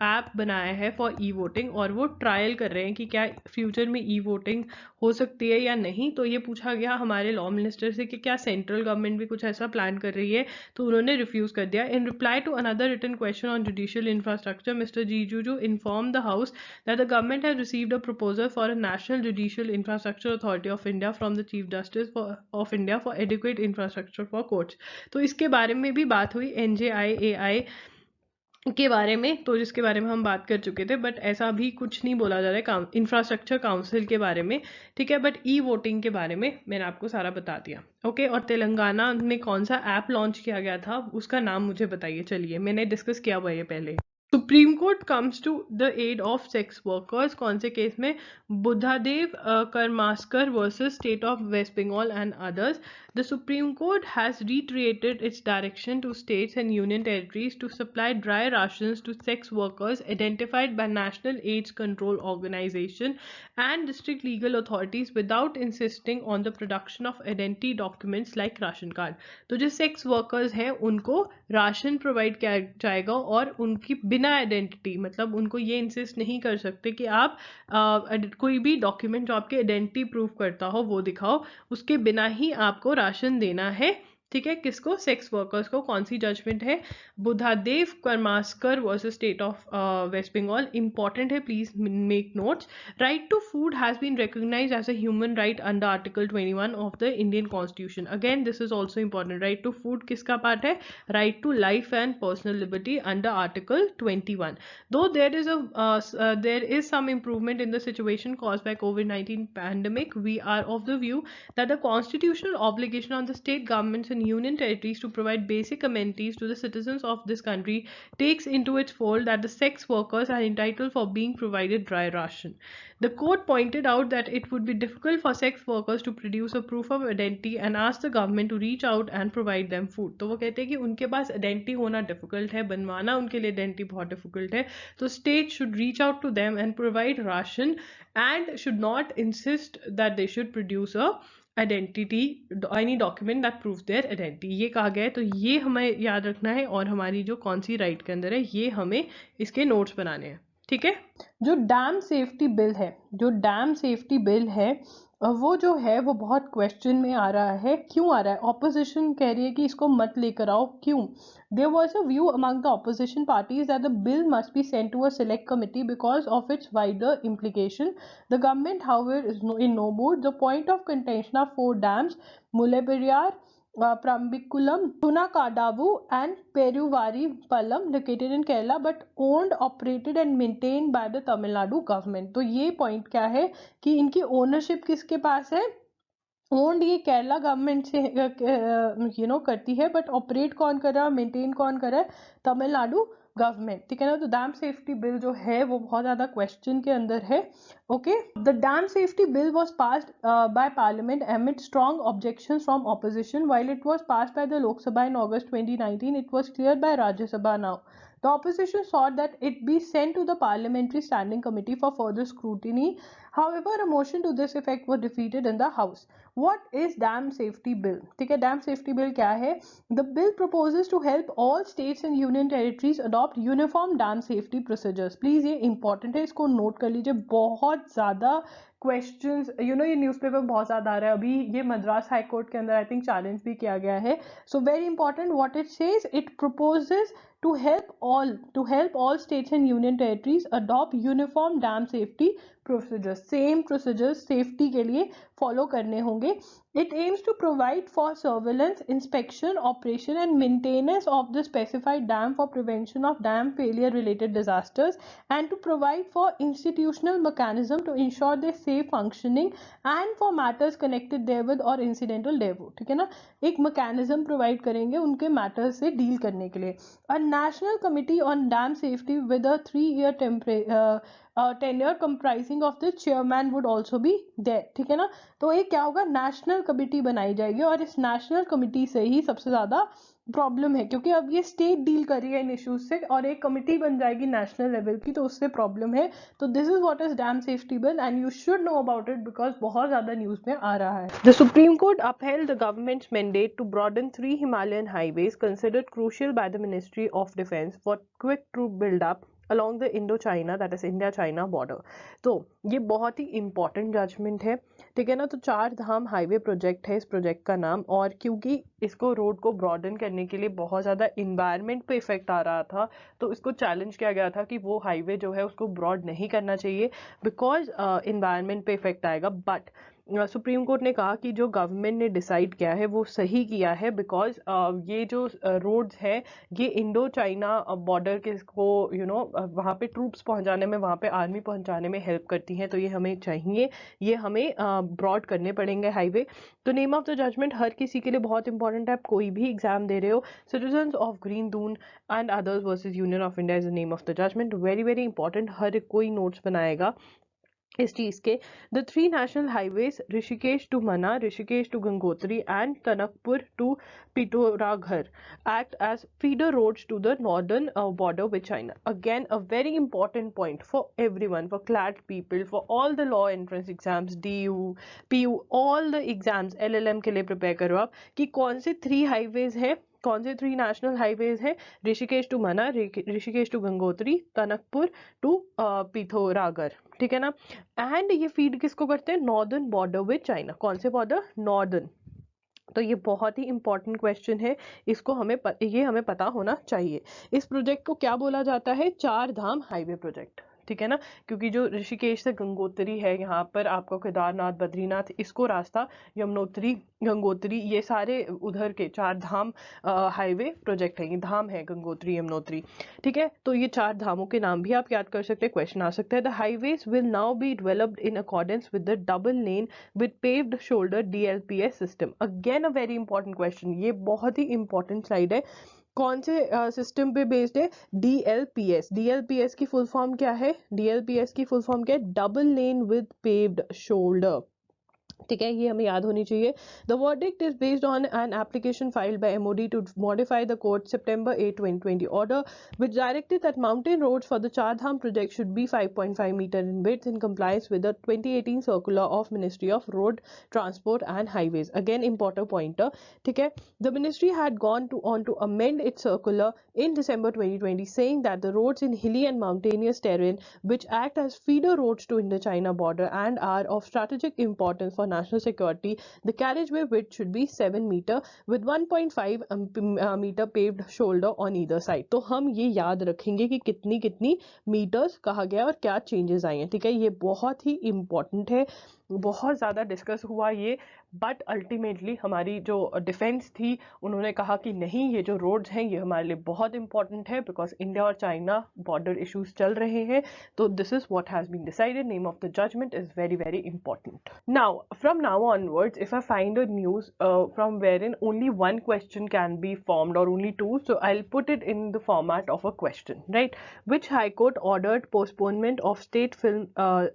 app बनाया है फॉर ई वोटिंग और वो ट्रायल कर रहे हैं कि क्या फ्यूचर में ई वोटिंग हो सकती है या नहीं। तो ये पूछा गया हमारे लॉ मिनिस्टर से कि क्या सेंट्रल गवर्नमेंट भी कुछ ऐसा प्लान कर रही है, तो उन्होंने रिफ्यूज कर दिया। इन reply to another written question on judicial infrastructure, Mr. Rijiju informed the House that the government has received a proposal for a National Judicial Infrastructure Authority of India from the Chief Justice of India for adequate infrastructure for courts. तो इसके बारे में भी बात हुई NJIAI के बारे में, तो जिसके बारे में हम बात कर चुके थे, बट ऐसा भी कुछ नहीं बोला जा रहा है इंफ्रास्ट्रक्चर काउंसिल के बारे में, ठीक है। बट ई वोटिंग के बारे में मैंने आपको सारा बता दिया, ओके। और तेलंगाना में कौन सा ऐप लॉन्च किया गया था, उसका नाम मुझे बताइए। चलिए, मैंने डिस्कस किया हुआ ये पहले। Supreme Court comes to the aid of sex workers, कौन से केस में? Buddhadev Karmaskar versus state of West Bengal and others. The Supreme Court has reiterated its direction to states and union territories to supply dry rations to sex workers identified by National AIDS Control Organization and district legal authorities without insisting on the production of identity documents like ration card. तो जो sex workers हैं उनको ration provide किया जाएगा और उनकी बिना identity, मतलब उनको ये इंसिस्ट नहीं कर सकते कि आप कोई भी डॉक्यूमेंट जो आपके आइडेंटिटी प्रूफ करता हो वो दिखाओ, उसके बिना ही आपको राशन देना है, ठीक है। किसको? सेक्स वर्कर्स को। कौन सी जजमेंट है? Buddhadev Karmaskar versus state of West Bengal. Important है, please make notes. Right to food has been recognized as a human right under article 21 of the Indian constitution. Again this is also important. Right to food किसका part है? Right to life and personal liberty under article 21. Though there is some improvement in the situation caused by COVID-19 pandemic, we are of the view that the constitutional obligation on the state governments and union territories to provide basic amenities to the citizens of this country takes into its fold that the sex workers are entitled for being provided dry ration. The court pointed out that it would be difficult for sex workers to produce a proof of identity and asked the government to reach out and provide them food. तो वो कहते हैं कि उनके पास identity होना difficult है, बनवाना उनके लिए आइडेंटिटी बहुत डिफिकल्ट है, तो state should reach out to them and provide ration and should not insist that they should produce a identity, any document that prove their identity. ये कहा गया है, तो ये हमें याद रखना है और हमारी जो कौन सी राइट के अंदर है ये हमें इसके नोट्स बनाने हैं, ठीक है। जो डैम सेफ्टी बिल है, जो डैम सेफ्टी बिल है वो जो है वो बहुत क्वेश्चन में आ रहा है। क्यों आ रहा है? ऑपोजिशन कह रही है कि इसको मत लेकर आओ। क्यों? There was a view among the opposition parties that the bill must be sent to a select committee because of its wider implication. The government, however, is in no mood. The point of contention are 4 dams: Mullaperiyar, Prambiculam, Thunakadavu and Peruvari-Palam, located in Kerala but owned, operated and maintained by the Tamil Nadu government. तो ये point क्या है कि इनकी ownership किसके पास है? Owned ये Kerala government से करती है, बट ऑपरेट कौन कर रहा है, मेंटेन कौन कर रहा है? तमिलनाडु गवर्नमेंट, ठीक है ना। तो डैम सेफ्टी बिल जो है वो बहुत ज्यादा क्वेश्चन के अंदर है, okay. The dam safety bill was passed by parliament amid strong objections from opposition. While it was passed by the Lok Sabha in August 2019, it was cleared by Rajya Sabha now. The opposition sought that it be sent to the Parliamentary Standing Committee for further scrutiny. However, a motion to this effect was defeated in the House. What is Dam Safety Bill? ठीक है, Dam Safety Bill क्या है? The bill proposes to help all states and union territories adopt uniform dam safety procedures. Please ये important है, इसको note कर लीजिए। बहुत ज़्यादा क्वेश्चंस ये न्यूज़पेपर बहुत ज़्यादा आ रहा है। अभी ये मद्रास हाई कोर्ट के अंदर आई थिंक चैलेंज भी किया गया है। So very important what it says, it proposes to help all states and union territories adopt uniform dam safety procedures. Same procedures safety के लिए follow करने होंगे. It aims to provide for surveillance, inspection, operation and maintenance of the specified dam for prevention of dam failure related disasters and to provide for institutional mechanism to ensure their safe functioning and for matters connected therewith or incidental thereto. ठीक है ना, एक mechanism provide करेंगे उनके matters से deal करने के लिए. A national committee on dam safety with a 3-year tenure comprising of the chairman would also be there. ठीक है ना, तो ये क्या होगा, नेशनल कमेटी बनाई जाएगी और इस नेशनल कमेटी से ही सबसे ज्यादा प्रॉब्लम है, क्योंकि अब ये स्टेट डील कर रही है इन इश्यूज से और एक कमेटी बन जाएगी नेशनल लेवल की, तो उससे प्रॉब्लम है. तो this is what is damn safety bill and you should know about it because बहुत ज्यादा न्यूज में आ रहा है. The Supreme court upheld the government's mandate to broaden 3 Himalayan highways considered crucial by the Ministry of Defence for quick troop build-up along the Indo-China, that is India-China border. तो ये बहुत ही important judgement है, ठीक है ना। तो चार धाम highway project है इस प्रोजेक्ट का नाम, और क्योंकि इसको रोड को ब्रॉडन करने के लिए बहुत ज़्यादा इन्वायरमेंट पे इफेक्ट आ रहा था, तो इसको चैलेंज किया गया था कि वो हाईवे जो है उसको ब्रॉड नहीं करना चाहिए बिकॉज इन्वायरमेंट पे इफेक्ट आएगा। बट सुप्रीम कोर्ट ने कहा कि जो गवर्नमेंट ने डिसाइड किया है वो सही किया है, बिकॉज ये जो रोड्स हैं ये इंडो चाइना बॉर्डर के को वहाँ पे ट्रूप्स पहुँचाने में, वहाँ पे आर्मी पहुँचाने में हेल्प करती हैं, तो ये हमें चाहिए, ये हमें ब्रॉड करने पड़ेंगे हाईवे। तो नेम ऑफ द जजमेंट हर किसी के लिए बहुत इंपॉर्टेंट है, आप कोई भी एग्जाम दे रहे हो। Citizens of Green Doon and others versus Union of India is the name of the judgment. Very very important, हर कोई नोट्स बनाएगा इस चीज के। The three national highways Rishikesh to Mana, Rishikesh to Gangotri and Tanakpur to Pithoragarh act as feeder roads to the northern border with China. Again, a very important point for everyone, for CLAT people, for all the law entrance exams, DU, PU, all the exams, LLM के लिए prepare करो आप, कि कौन से 3 highways है, कौन से 3 नेशनल हाईवेज है, Rishikesh to Mana, Rishikesh to Gangotri, Tanakpur to Pithoragarh, ठीक है ना। एंड ये फीड किसको करते हैं, नॉर्दर्न बॉर्डर विद चाइना। कौन से बॉर्डर, नॉर्दर्न। तो ये बहुत ही इंपॉर्टेंट क्वेश्चन है, इसको ये हमें पता होना चाहिए। इस प्रोजेक्ट को क्या बोला जाता है, चार धाम हाईवे प्रोजेक्ट, ठीक है ना। क्योंकि जो ऋषिकेश से गंगोत्री है, यहाँ पर आपको केदारनाथ, बद्रीनाथ, इसको रास्ता, यमुनोत्री, गंगोत्री, ये सारे उधर के चार धाम हाईवे प्रोजेक्ट है। ये धाम है गंगोत्री, यमुनोत्री, ठीक है। तो ये चार धामों के नाम भी आप याद कर सकते हैं, क्वेश्चन आ सकता है। The highways will now be developed in accordance with the double lane with paved shoulder DLPS system. Again a very important question, ये बहुत ही इंपॉर्टेंट स्लाइड है। कौन से सिस्टम पे बेस्ड है, DLPS। DLPS की फुल फॉर्म क्या है, DLPS की फुल फॉर्म क्या है, double lane with paved shoulder, ठीक है, ये हमें याद होनी चाहिए। The verdict is based on an application filed by MOD to modify the court September 8, 2020 order which directed that mountain roads for the Char Dham project should be 5.5 meter in width in compliance with the 2018 circular of Ministry of Road Transport and Highways. Again important pointer, ठीक है। The ministry had gone on to amend its circular in December 2020 saying that the roads in hilly and mountainous terrain which act as feeder roads to Indo-China border and are of strategic importance for national security, the carriageway width should be 7 meter with 1.5 meter paved shoulder on either side. तो हम ये याद रखेंगे कि कितनी कितनी metres कहा गया और क्या चेंजेस आए हैं, ठीक है। ये बहुत ही इंपॉर्टेंट है, बहुत ज़्यादा डिस्कस हुआ ये, बट अल्टीमेटली हमारी जो डिफेंस थी उन्होंने कहा कि नहीं, ये जो रोड्स हैं ये हमारे लिए बहुत इंपॉर्टेंट है बिकॉज इंडिया और चाइना बॉर्डर इश्यूज चल रहे हैं। तो this is what has been decided, name of the judgment is very very important. Now from now onwards if I find a news from where in only one question can be formed और only two, so I will put it in the format of a question, right. Which high court ordered postponement of state film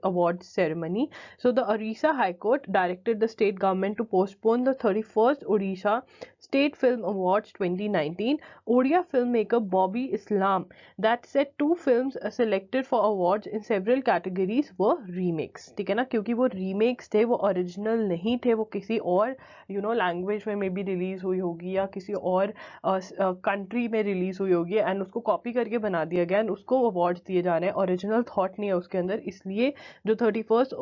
award ceremony. So the Orissa High Court directed the state government to postpone the 31st Odisha State Film Awards 2019. Odia filmmaker Bobby Islam that said 2 films selected for awards in several categories were remakes, ठीक है ना। क्योंकि वो remakes थे, वो original नहीं थे, वो किसी और लैंग्वेज में भी रिलीज हुई होगी या किसी और कंट्री में रिलीज हुई होगी एंड उसको कॉपी करके बना दिया गया एंड उसको अवार्ड्स दिए जा रहे हैं, ओरिजिनल थॉट नहीं है उसके अंदर। इसलिए जो 31st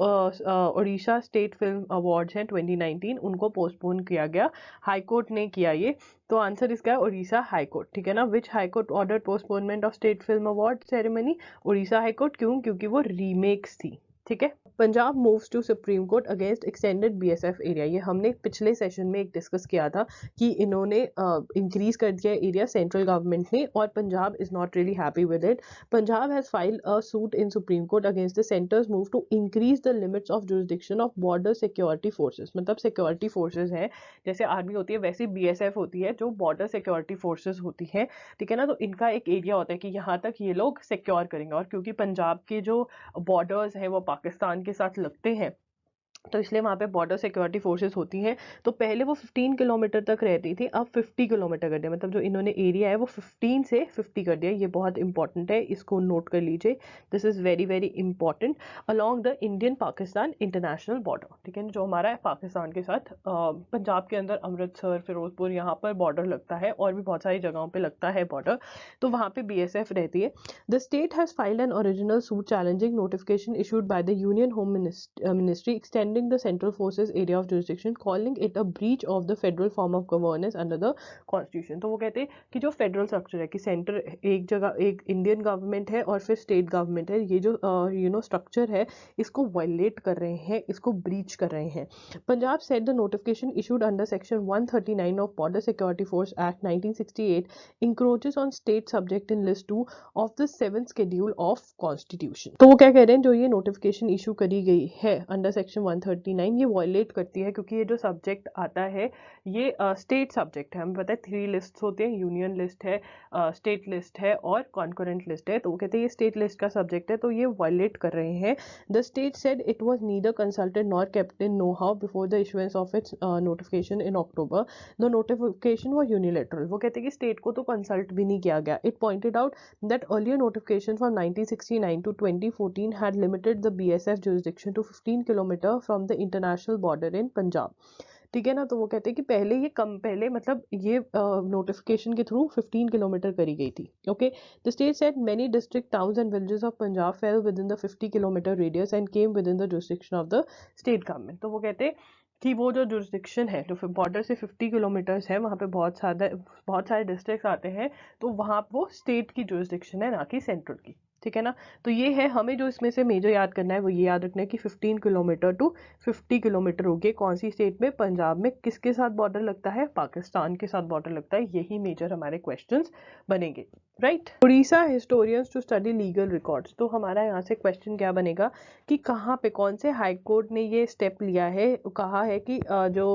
Orissa state film awards हैं 2019 उनको पोस्टपोन किया गया, हाई कोर्ट ने किया ये। तो आंसर इसका है उड़ीसा हाई कोर्ट, ठीक है ना। Which high court order postponement of state film award ceremony, Orissa high court. क्यों, क्योंकि वो रीमेक्स थी, ठीक है। Punjab moves to Supreme court against extended BSF area. ये हमने पिछले सेशन में एक डिस्कस किया था कि इन्होंने इंक्रीज कर दिया एरिया सेंट्रल गवर्नमेंट ने, और Punjab is not really happy with it. Punjab has filed a suit in supreme court against the centre's move to increase the limits of jurisdiction of border security forces. मतलब security forces हैं, जैसे army होती है वैसे BSF होती है, जो border security forces होती है, ठीक है ना। तो इनका एक एरिया होता है कि यहाँ तक ये लोग सिक्योर करेंगे, और क्योंकि पंजाब के जो बॉर्डर्स हैं वो पाकिस्तान के साथ लगते हैं, तो इसलिए वहाँ पे बॉर्डर सिक्योरिटी फोर्सेस होती हैं। तो पहले वो 15 किलोमीटर तक रहती थी, अब 50 किलोमीटर कर दिया, मतलब जो इन्होंने एरिया है वो 15 से 50 कर दिया। ये बहुत इंपॉर्टेंट है, इसको नोट कर लीजिए, this is very very important. Along the Indian Pakistan international border, ठीक है, जो हमारा है पाकिस्तान के साथ, पंजाब के अंदर अमृतसर, फिरोजपुर, यहाँ पर बॉर्डर लगता है, और भी बहुत सारी जगहों पर लगता है बॉर्डर, तो वहाँ पर BSF रहती है। The state has filed an original suit challenging notification issued by the union home ministry extending the central forces area of jurisdiction, calling it a breach of the federal form of governance under the constitution। तो वो कहते हैं कि जो federal structure है, कि centre एक जगह, एक इंडियन गवर्नमेंट है और फिर स्टेट गवर्नमेंट है, ये जो स्ट्रक्चर है इसको वायलेट कर रहे हैं, इसको ब्रीच कर रहे हैं। Punjab said the notification issued under section 139 of Border Security Force Act 1968 encroaches on state subject in list 2 of the 7th schedule of constitution। तो वो क्या कह रहे हैं, जो ये नोटिफिकेशन इशू करी गई है अंडर सेक्शन 139, ये वायलेट करती है, क्योंकि ये जो सब्जेक्ट आता है ये स्टेट सब्जेक्ट है। हमें पता है 3 लिस्ट होते हैं, यूनियन लिस्ट है, स्टेट लिस्ट है और कॉन्करेंट लिस्ट है। तो वो कहते हैं ये स्टेट लिस्ट का सब्जेक्ट है, तो ये वायलेट कर रहे हैं। The state said it was neither consulted nor kept in know how before the issuance of its notification in October. The notification was unilateral. वो कहते हैं कि स्टेट को तो कंसल्ट भी नहीं किया गया। It pointed out that earlier notification from 1969 to 2014 had limited the BSF jurisdiction to 15 km from the international border in Punjab। ठीक है ना, तो वो कहते हैं कि पहले ये कम, पहले मतलब ये नोटिफिकेशन के थ्रू 15 किलोमीटर करी गई थी। Okay, the state said many district towns and villages of Punjab fail with in the 50 kilometre radius and came with in the jurisdiction of the state government. तो वो कहते हैं कि वो जो जुरिस्डिक्शन है, जो बॉर्डर से 50 किलोमीटर्स है, वहाँ पे बहुत सारे डिस्ट्रिक्ट्स आते हैं, तो वहाँ वो स्टेट की जुरिस्डिक्शन है, ना कि सेंट्रल की। ठीक है ना, तो ये है, हमें जो इसमें से मेजर याद करना है वो ये याद रखना है कि 15 किलोमीटर टू 50 किलोमीटर हो गए, कौन सी स्टेट में, पंजाब में। किसके साथ बॉर्डर लगता है, पाकिस्तान के साथ बॉर्डर लगता है। यही मेजर हमारे क्वेश्चंस बनेंगे, right. Odisha historians to study legal records. तो हमारा यहाँ से क्वेश्चन क्या बनेगा कि कहाँ पे, कौन से हाई कोर्ट ने ये स्टेप लिया है, कहा है कि जो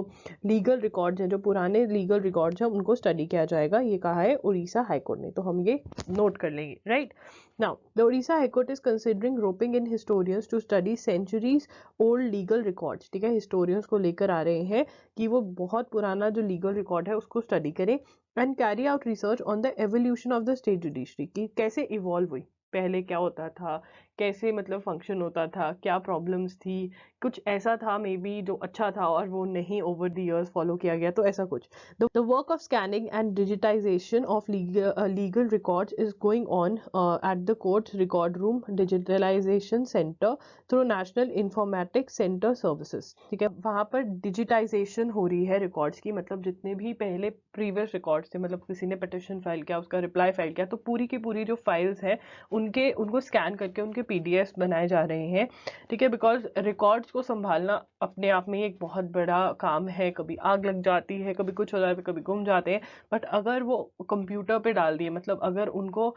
लीगल रिकॉर्ड्स हैं, जो पुराने लीगल रिकॉर्ड्स हैं, उनको स्टडी किया जाएगा। ये कहा है उड़ीसा हाई कोर्ट ने, तो हम ये नोट कर लेंगे, right. Now, the Odisha High Court is considering roping in historians to study centuries old legal records। ठीक है, historians को लेकर आ रहे हैं कि वो बहुत पुराना जो legal record है उसको study करें and carry out research on the evolution of the state judiciary, कि कैसे evolve हुई, पहले क्या होता था, कैसे मतलब फंक्शन होता था, क्या प्रॉब्लम्स थी, कुछ ऐसा था मे बी जो अच्छा था और वो नहीं ओवर द इयर्स फॉलो किया गया, तो ऐसा कुछ। The work of scanning and digitization of legal records is going on at the court record room digitalization centre through national informatics centre services. ठीक है, वहाँ पर डिजिटाइजेशन हो रही है रिकॉर्ड्स की, मतलब जितने भी पहले प्रीवियस रिकॉर्ड्स थे, मतलब किसी ने पिटिशन फाइल किया, उसका रिप्लाई फाइल किया, तो पूरी की पूरी जो फाइल्स हैं उनको स्कैन करके उनके PDFs बनाए जा रहे हैं। ठीक है, बिकॉज रिकॉर्ड्स को संभालना अपने आप में एक बहुत बड़ा काम है। कभी आग लग जाती है, कभी कुछ हो जाता है, कभी गुम जाते हैं, बट अगर वो कंप्यूटर पे डाल दिए, मतलब अगर उनको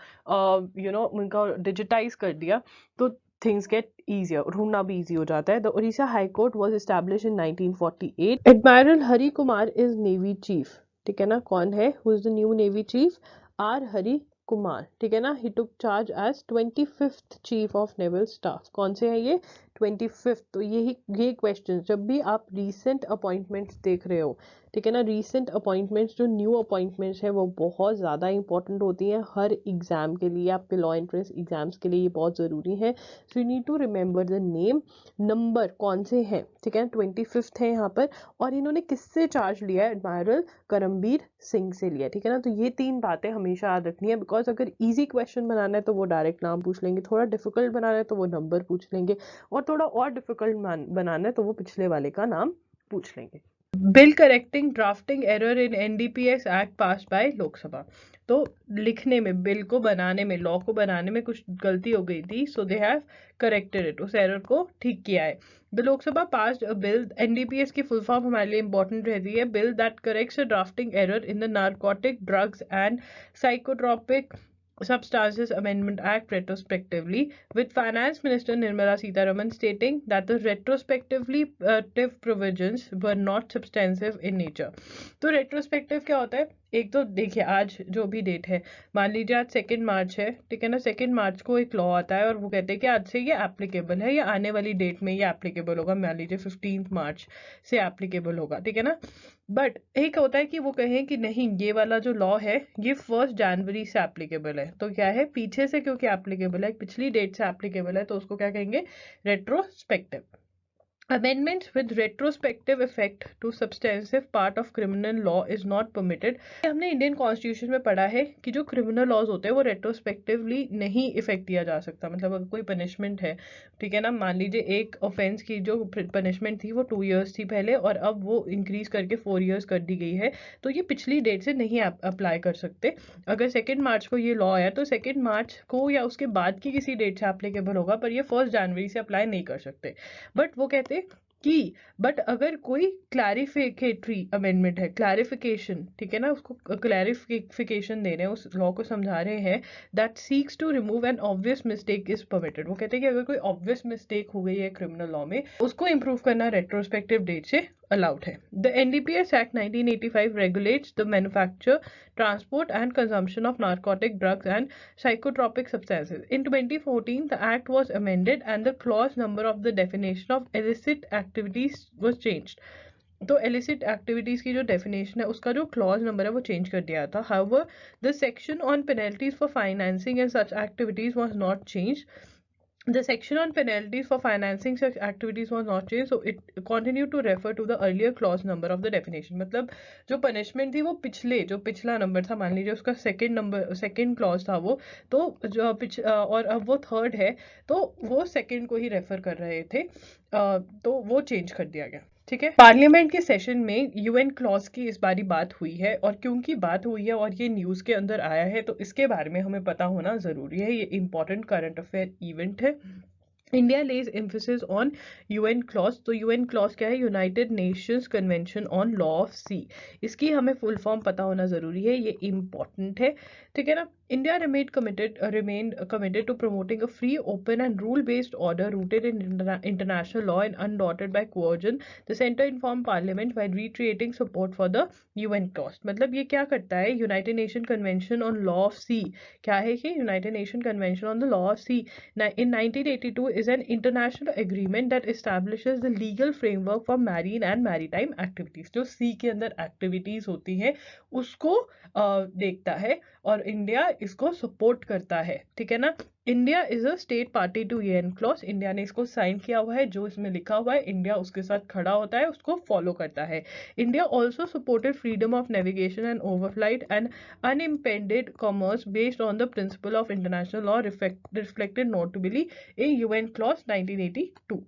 उनका डिजिटाइज कर दिया, तो things get easier, ढूंढना भी easy हो जाता है। The Odisha High Court was established in 1948। Admiral Hari Kumar is Navy Chief। ठीक है ना, कौन है, who is the new Navy Chief? R Hari Kumar. ठीक है ना, he took charge as 25th chief of naval staff. कौन से है ये, 25th। तो ये क्वेश्चन जब भी आप रीसेंट अपॉइंटमेंट्स देख रहे हो, ठीक है ना, रीसेंट अपॉइंटमेंट्स, जो न्यू अपॉइंटमेंट्स है वो बहुत ज़्यादा इंपॉर्टेंट होती हैं हर एग्जाम के लिए, आपके लॉ एंट्रेंस एग्जाम्स के लिए ये बहुत ज़रूरी है। So you need to remember the name, number कौन से हैं, ठीक है, 25th है यहाँ पर, और इन्होंने किससे चार्ज लिया है, एडमायरल करमबीर सिंह से लिया। ठीक है ना, तो ये 3 बातें हमेशा याद रखनी है, बिकॉज अगर ईजी क्वेश्चन बनाना है तो वो डायरेक्ट नाम पूछ लेंगे, थोड़ा डिफिकल्ट बनाना है तो वो नंबर पूछ लेंगे, और थोड़ा और डिफिकल्ट बनाना है तो वो पिछले वाले का नाम पूछ लेंगे। Bill correcting drafting error in NDPS act pass by Lok Sabha. तो लिखने में, बिल को बनाने में, लॉ को बनाने में कुछ गलती हो गई थी, सो दे हैव करेक्टेड इट, उस एरर को ठीक किया है। The Lok Sabha passed a bill, NDPS की फुल फॉर्म हमारे लिए इंपॉर्टेंट रहती है, bill that corrects a drafting error in the narcotic drugs and psychotropic Substances Amendment Act retrospectively, with Finance Minister Nirmala Sitharaman stating that the retrospectively provisions were not substantive in nature। तो retrospective क्या होता है, एक तो देखिए आज जो भी डेट है, मान लीजिए आज 2 मार्च है, ठीक है ना। 2 मार्च को एक लॉ आता है और वो कहते हैं कि आज से ये एप्लीकेबल है, या आने वाली डेट में ये एप्लीकेबल होगा, मान लीजिए 15 मार्च से एप्लीकेबल होगा, ठीक है ना। बट एक होता है कि वो कहें कि नहीं, ये वाला जो लॉ है ये 1 जनवरी से एप्लीकेबल है, तो क्या है, पीछे से क्योंकि एप्लीकेबल है, पिछली डेट से एप्लीकेबल है, तो उसको क्या कहेंगे, retrospective. Amendments with retrospective effect to substantive part of criminal law is not permitted. हमने इंडियन कॉन्स्टिट्यूशन में पढ़ा है कि जो क्रिमिनल लॉज होते हैं वो रेट्रोस्पेक्टिवली नहीं इफेक्ट दिया जा सकता। मतलब अगर कोई पनिशमेंट है, ठीक है ना, मान लीजिए एक ऑफेंस की जो पनिशमेंट थी वो 2 ईयर्स थी पहले, और अब वो इंक्रीज करके 4 ईयर्स कर दी गई है, तो ये पिछली डेट से नहीं अप्लाई कर सकते। अगर 2 मार्च को ये लॉ है तो 2 मार्च को या उसके बाद की किसी डेट से एप्लीकेबल होगा, पर ये 1 जनवरी से अप्लाई नहीं कर सकते। बट वो कहते कि बट अगर कोई क्लैरिफिकेटरी अमेंडमेंट है, क्लैरिफिकेशन, ठीक है ना, उसको क्लैरिफिकेशन दे रहे हैं, उस लॉ को समझा रहे हैं, that seeks to remove an obvious mistake is permitted. वो कहते हैं कि अगर कोई ऑब्वियस मिस्टेक हो गई है क्रिमिनल लॉ में, उसको इंप्रूव करना रेट्रोस्पेक्टिव डेट से allowed है। The NDPS Act 1985 regulates the manufacture, transport and consumption of narcotic drugs and psychotropic substances. In 2014, the act was amended and the clause number of the definition of illicit activities was changed. तो illicit activities की जो definition है उसका जो clause number है वो change कर दिया था। However, the section on penalties for financing and such activities was not changed. The section on penalties for financing such activities was not changed, so it continued to refer to the earlier clause number of the definition. मतलब जो punishment थी वो पिछला number था, मान लीजिए उसका second clause था वो, तो जो और अब वो थर्ड है, तो वो सेकंड को ही रेफर कर रहे थे, तो वो चेंज कर दिया गया, ठीक है। पार्लियामेंट के सेशन में यूएन क्लॉज की इस बारी बात हुई है, और क्योंकि बात हुई है और ये न्यूज़ के अंदर आया है, तो इसके बारे में हमें पता होना ज़रूरी है। ये इंपॉर्टेंट करंट अफेयर इवेंट है। India lays emphasis on UNCLOS. तो यूएन क्लॉज क्या है, United Nations convention on law of sea. इसकी हमें फुल फॉर्म पता होना ज़रूरी है, ये इंपॉर्टेंट है, ठीक है ना। India remained committed to promoting a free, open and rule-based order rooted in international law and undotted by coercion. The Centre informed Parliament while reiterating support for the UN clause. मतलब ये क्या करता है, United Nations Convention on Law of Sea क्या है कि United Nations Convention on the Law of Sea in 1982 is an international agreement that establishes the legal framework for marine and maritime activities. जो sea के अंदर activities होती हैं उसको देखता है, और इंडिया इसको सपोर्ट करता है, ठीक है ना। India is a state party to UN clause. India ने इसको साइन किया हुआ है, जो इसमें लिखा हुआ है इंडिया उसके साथ खड़ा होता है, उसको फॉलो करता है। India also supported freedom of navigation and overflight and unimpeded commerce based on the principle of international law reflected notably in UNCLOS 1982,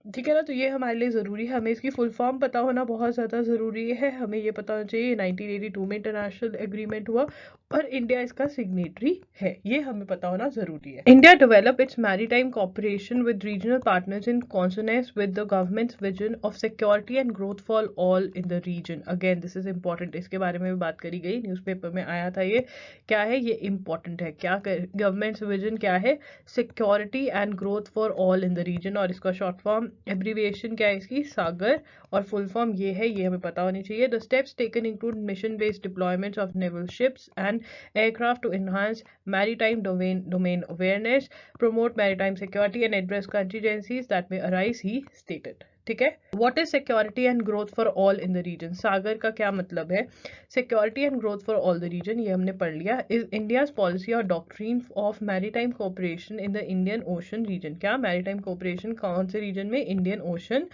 ठीक है ना। तो ये हमारे लिए ज़रूरी है, हमें इसकी फुल फॉर्म पता होना बहुत ज़्यादा ज़रूरी है। हमें ये पता होना चाहिए 1982 में इंटरनेशनल एग्रीमेंट हुआ और इंडिया इसका सिग्नेटरी है, ये हमें पता होना ज़रूरी है। India develop its maritime cooperation with regional partners in consonance with the government's vision of security and growth for all in the region. Again this is important, इसके बारे में भी बात करी गई, न्यूज़पेपर में आया था। ये क्या है, ये इंपॉर्टेंट है। क्या गवर्नमेंट्स विजन क्या है, security and growth for all in the region, और इसका शॉर्ट फॉर्म एब्रीविएशन क्या है इसकी, सागर, और फुल फॉर्म ये है, ये हमें पता होनी चाहिए। The steps taken include mission based deployments of naval ships and aircraft to enhance maritime domain awareness, promote maritime security and address contingencies that may arise, he stated, ठीक है। What is security and growth for all in the region? सागर का क्या मतलब है, security and growth for all the region, ये हमने पढ़ लिया। Is India's policy or doctrine of maritime cooperation in the Indian Ocean region? क्या maritime cooperation कौन से region में, Indian Ocean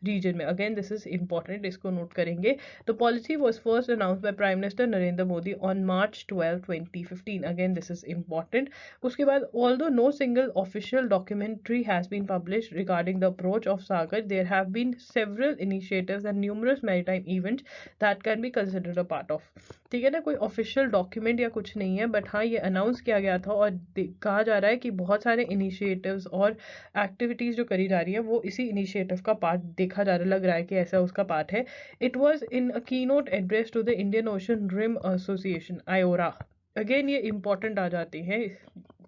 region में। Again this is important, इसको नोट करेंगे। The policy was first announced by Prime Minister Narendra Modi on March 12, 2015. Again this is important। उसके बाद although no single official documentary has been published regarding the approach of Sagar, there have been several initiatives and numerous maritime events that can be considered a part of, ठीक है ना। कोई official document या कुछ नहीं है, but हाँ ये अनाउंस किया गया था और कहा जा रहा है कि बहुत सारे इनिशिएटिव्स और एक्टिविटीज़ जो करी जा रही है वो इसी इनिशिएटिव का पार्ट देखा जा रहा, लग रहा है कि ऐसा उसका पार्ट है। It was in a key note address to the Indian Ocean Rim Association, IORA. अगेन ये इंपॉर्टेंट आ जाती है,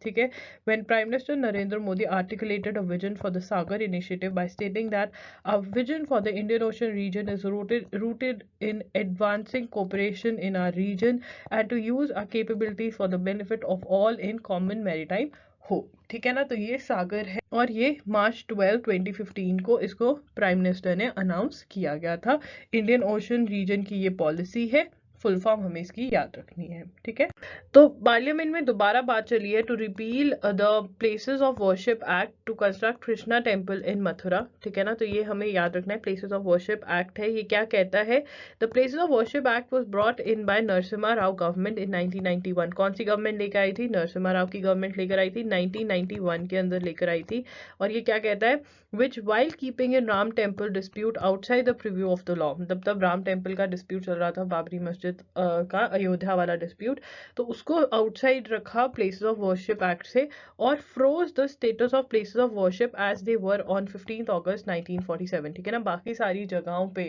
ठीक है. When Prime Minister Narendra Modi articulated a vision for the Sagar initiative by stating that a vision for the Indian Ocean region is rooted in advancing cooperation in our region and to use our capabilities for the benefit of all in common maritime हो. ठीक है ना. तो ये सागर है और ये मार्च 12 2015 को इसको प्राइम मिनिस्टर ने अनाउंस किया गया था. इंडियन ओशन रीजन की ये पॉलिसी है. फुल फॉर्म हमें इसकी याद रखनी है. ठीक है. तो पार्लियामेंट में दोबारा बात चली है to repeal the places of worship act to construct Krishna temple in Mathura. ठीक है ना. तो ये हमें याद रखना है. प्लेसेस ऑफ वर्शिप एक्ट है. ये क्या कहता है? The places of worship act was brought in by Narasimha Rao government in 1991. कौन सी गवर्नमेंट लेकर आई थी? नरसिम्हा राव की गवर्नमेंट लेकर आई थी. 1991 के अंदर लेकर आई थी. और ये क्या कहता है? Which while keeping in Ram temple dispute outside the preview of the law. तब राम टेम्पल का डिस्प्यूट चल रहा था, बाबरी मस्जिद का अयोध्या वाला डिस्प्यूट. तो उसको आउटसाइड रखा प्लेसेस ऑफ वर्शिप एक्ट से और froze the status of places of worship as they were on 15 August 1947. ठीक है ना. बाकी सारी जगहों पे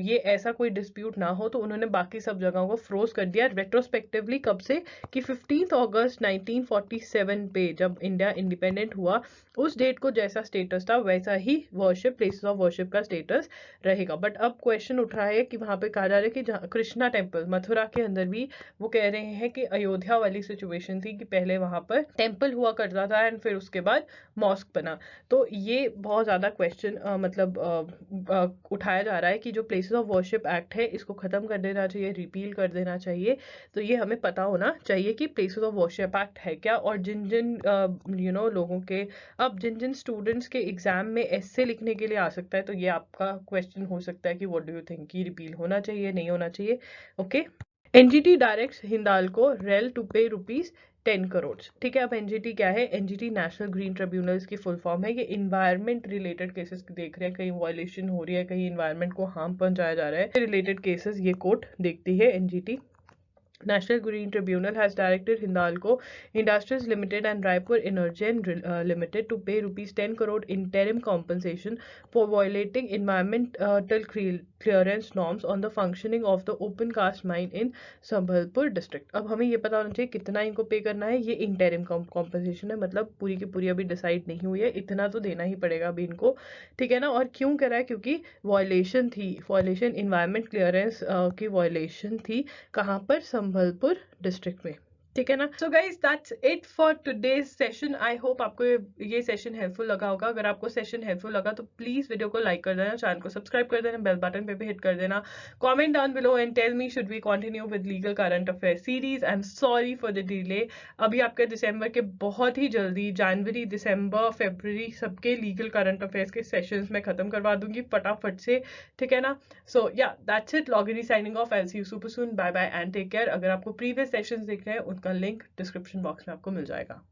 ये ऐसा कोई डिस्प्यूट ना हो तो उन्होंने बाकी सब जगहों को फ्रोज कर दिया रेट्रोस्पेक्टिवली. कब से? कि 15 अगस्त 1947 पे जब इंडिया इंडिपेंडेंट हुआ उस डेट को जैसा स्टेटस था वैसा ही वर्शिप प्लेसेस ऑफ वर्शिप का स्टेटस रहेगा. बट अब क्वेश्चन उठ रहा है कि वहां पे कहा जा रहा है कि कृष्णा टेम्पल मथुरा के अंदर भी वो कह रहे हैं कि अयोध्या वाली सिचुएशन थी कि पहले वहां पर टेम्पल हुआ करता था एंड फिर उसके बाद मॉस्क बना. तो ये बहुत ज्यादा क्वेश्चन उठाया जा रहा है कि जो प्लेसेस ऑफ वर्शिप एक्ट है इसको खत्म कर देना चाहिए, रिपील कर देना चाहिए. तो ये हमें पता होना चाहिए कि प्लेसेस ऑफ वर्शिप एक्ट है क्या. और जिन जिन लोगों के अब जिन जिन स्टूडेंट्स के एग्जाम में ऐसे लिखने के लिए आ सकता है तो ये आपका क्वेश्चन हो सकता है कि व्हाट डू यू थिंक, कि रिपील होना चाहिए, नहीं होना चाहिए. Okay. NGT directs Hindalco rail to pay ₹10 crore. ठीक है. अब एनजीटी क्या है? एनजीटी नेशनल ग्रीन ट्रिब्यूनल्स की फुल फॉर्म है. ये इन्वायरमेंट रिलेटेड केसेस देख रहे हैं, कहीं वायलेशन हो रही है, कहीं इन्वायरमेंट को हार्म पहुंचाया जा रहा है, रिलेटेड केसेस ये कोर्ट देखती है NGT. National Green Tribunal has directed Hindalco Industries Limited and Raipur Energen Limited to pay ₹10 crore interim compensation for violating environmental clearance norms on the functioning of the open cast mine in Sambalpur district. अब हमें ये पता होना चाहिए कितना इनको पे करना है. ये interim compensation है, मतलब पूरी की पूरी अभी डिसाइड नहीं हुई है. इतना तो देना ही पड़ेगा अभी इनको. ठीक है ना. और क्यों करा है? क्योंकि वायलेशन थी, वायलेशन इन्वायरमेंट क्लियरेंस की वायलेशन थी. कहाँ पर? संबलपुर डिस्ट्रिक्ट में. ठीक है ना. So guys that's it for today's session. I hope आपको ये सेशन हेल्पफुल लगा होगा. अगर आपको सेशन हेल्पफुल लगा तो प्लीज वीडियो को लाइक कर देना, चैनल को सब्सक्राइब कर देना, बेल बटन पे भी हिट कर देना. Comment down below and tell me should we continue with legal current affair series. I am sorry for the delay. अभी आपके दिसंबर के बहुत ही जल्दी जनवरी, दिसंबर, फरवरी सबके लीगल करंट अफेयर्स के सेशंस में खत्म करवा दूंगी फटाफट से. ठीक है ना. सो या दैट्स इट. लॉगिनी signing off. I see you super soon. Bye bye and take care. अगर आपको प्रीवियस सेशंस देख रहे हैं उनका लिंक डिस्क्रिप्शन बॉक्स में आपको मिल जाएगा.